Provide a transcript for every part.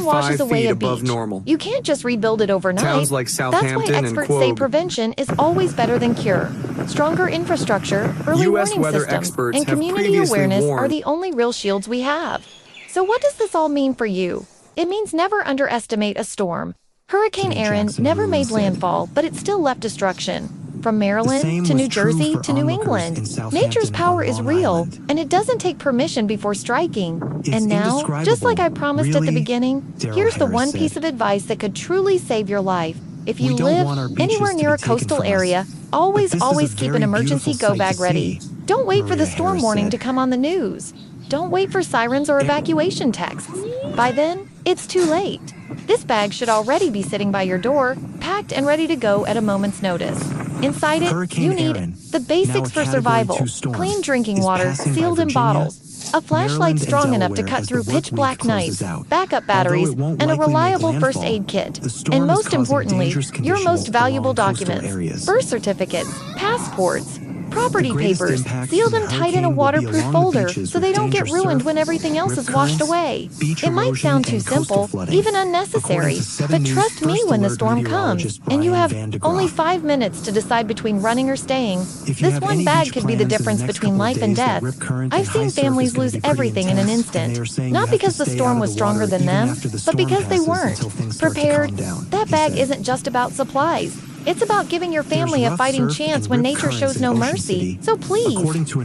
Everything washes 1.5 away feet a above beach. normal. You can't just rebuild it overnight. Towns like That's Southampton why and experts say Quogue. prevention is always better than cure. Stronger infrastructure, early U.S. warning weather systems, experts and have community previously awareness are warned. the only real shields we have. So what does this all mean for you? It means never underestimate a storm. Hurricane Erin never made landfall, but it still left destruction. From Maryland to New Jersey to New England, nature's power is real, and it doesn't take permission before striking. And now, just like I promised at the beginning, here's the one piece of advice that could truly save your life. If you live anywhere near a coastal area, always keep an emergency go bag ready. Don't wait for the storm warning to come on the news. Don't wait for sirens or evacuation texts. By then, it's too late. This bag should already be sitting by your door, packed and ready to go at a moment's notice. Inside it, you need the basics for survival: clean drinking water sealed in bottles, a flashlight strong enough to cut through pitch-black nights, backup batteries, and a reliable first aid kit. And most importantly, your most valuable documents: birth certificates, passports, property papers. Seal them tight in a waterproof folder so they don't get ruined when everything else is washed away. It might sound too simple, even unnecessary, but trust me when the storm comes, and you have only 5 minutes to decide between running or staying. This one bag could be the difference between life and death. I've seen families lose everything in an instant, not because the storm was stronger than them, but because they weren't prepared. That bag isn't just about supplies. It's about giving your family a fighting chance when nature shows no mercy. So please,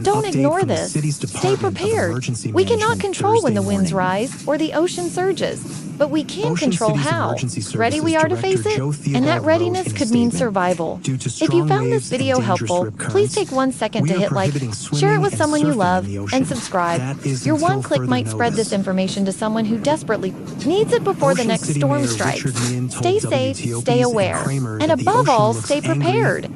don't ignore this. Stay prepared. We cannot control when the winds rise or the ocean surges, but we can control how ready we are to face it, and that readiness could mean survival. If you found this video helpful, please take 1 second to hit like, share it with someone you love, and subscribe. Your one click might spread this information to someone who desperately needs it before the next storm strikes. Stay safe, stay aware, and above all, stay prepared.